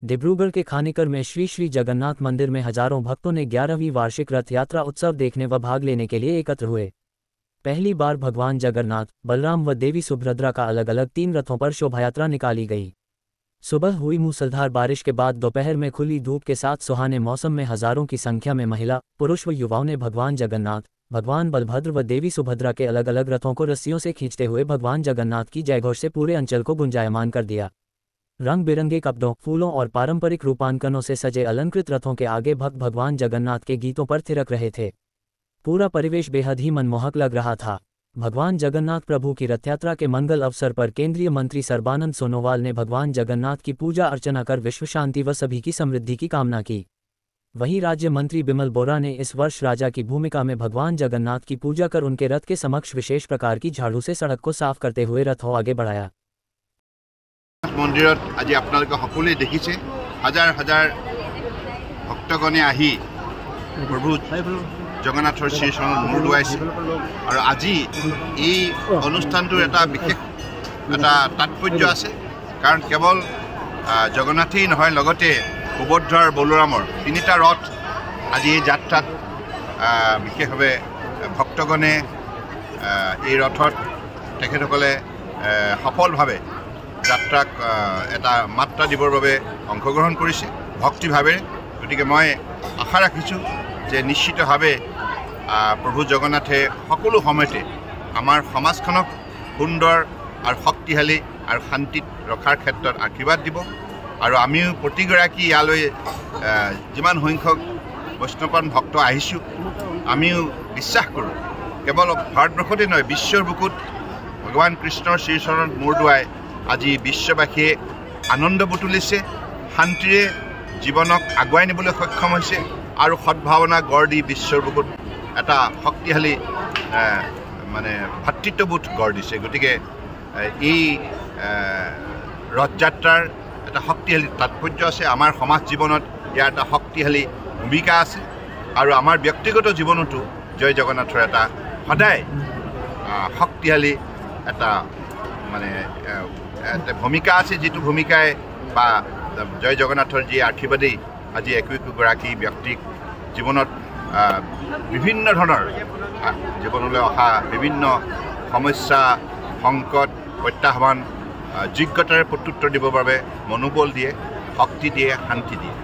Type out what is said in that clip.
डिब्रूगढ़ के खानीकर में श्री श्री जगन्नाथ मंदिर में हजारों भक्तों ने 11वीं वार्षिक रथ यात्रा उत्सव देखने व भाग लेने के लिए एकत्र हुए। पहली बार भगवान जगन्नाथ, बलराम व देवी सुभद्रा का अलग अलग 3 रथों पर शोभायात्रा निकाली गई। सुबह हुई मूसलाधार बारिश के बाद दोपहर में खुली धूप के साथ सुहाने मौसम में हजारों की संख्या में महिला, पुरुष व युवाओं ने भगवान जगन्नाथ, भगवान बलभद्र व देवी सुभद्रा के अलग अलग रथों को रस्सियों से खींचते हुए भगवान जगन्नाथ की जयघोष से पूरे अंचल को गुंजायमान कर दिया। रंग बिरंगे कपड़ों, फूलों और पारंपरिक रूपांकनों से सजे अलंकृत रथों के आगे भक्त भगवान जगन्नाथ के गीतों पर थिरक रहे थे। पूरा परिवेश बेहद ही मनमोहक लग रहा था। भगवान जगन्नाथ प्रभु की रथयात्रा के मंगल अवसर पर केंद्रीय मंत्री सर्बानंद सोनोवाल ने भगवान जगन्नाथ की पूजा अर्चना कर विश्व शांति व सभी की समृद्धि की कामना की। वहीं राज्य मंत्री बिमल बोरा ने इस वर्ष राजा की भूमिका में भगवान जगन्नाथ की पूजा कर उनके रथ के समक्ष विशेष प्रकार की झाड़ू से सड़क को साफ करते हुए रथों आगे बढ़ाया। मंदिरत आज आपनालोके सकलोৱে देखिছে हजार हजार भक्तगणे आহি प्रभु जगन्नाथर श्रीचरणत मूर दुआइছে और आज अनुष्ठानটোৰ এটা বিশেষ এটা তাৎপৰ্য আছে कारण केवल जगन्नाथই নহয় লগতে সুভদ্ৰাৰ বলৰামৰ 3টা ৰথ आज এই যাত্ৰাত বিশেষভাৱে ভক্তগণে এই ৰথত তেখেতসকলে সফলভাৱে যাত্ৰাক এটা মাত্ৰা দিবৰ বাবে অংশগ্ৰহণ কৰিছে ভক্তিভাৱে। গতিকে মই আশা ৰাখিছোঁ যে নিশ্চিতভাৱে প্ৰভু জগন্নাথে সকলো সময়তে আমাৰ সমাজখনক সুন্দৰ আৰু শক্তিশালী আৰু শান্তিত ৰখাৰ ক্ষেত্ৰত আশীৰ্বাদ দিব। আৰু আমিও প্ৰতিগৰাকী ইয়ালৈ যিমান সংখ্যক বৈষ্ণৱপৰায়ণ ভক্ত আহিছোঁ আমিও বিশ্বাস কৰোঁ কেৱল ভাৰতবৰ্ষতে নহয় বিশ্বৰ বুকুত ভগৱান কৃষ্ণৰ শ্ৰীচৰণত মূৰ দুৱাই আজি বিশ্ববাসীয়ে আনন্দ বুটুলিছে, শান্তিৰে জীৱনক আগুৱাই নিবলৈ সক্ষম হৈছে আৰু সদ্ভাৱনা গঢ় দি বিশ্বৰ বুকুত এটা শক্তিশালী মানে ভাতৃত্ববোধ গঢ় দিছে। গতিকে এই ৰথযাত্ৰাৰ এটা শক্তিশালী তাৎপৰ্য আছে। আমাৰ সমাজ জীৱনত ইয়াৰ এটা শক্তিশালী ভূমিকা আছে আৰু আমাৰ ব্যক্তিগত জীৱনতো জয় জগন্নাথৰ এটা সদায় শক্তিশালী এটা মানে ভূমিকা আছে, যিটো ভূমিকাই বা জয় জগন্নাথৰ যি আশীৰ্বাদেই আজি একোগৰাকী ব্যক্তিক জীৱনত বিভিন্ন ধৰণৰ জীৱনলৈ অহা বিভিন্ন সমস্যা, সংকট, প্ৰত্যাহ্বান যোগ্যতাৰে প্ৰত্যুত্তৰ দিবৰ বাবে মনোবল দিয়ে, শক্তি দিয়ে, শান্তি দিয়ে।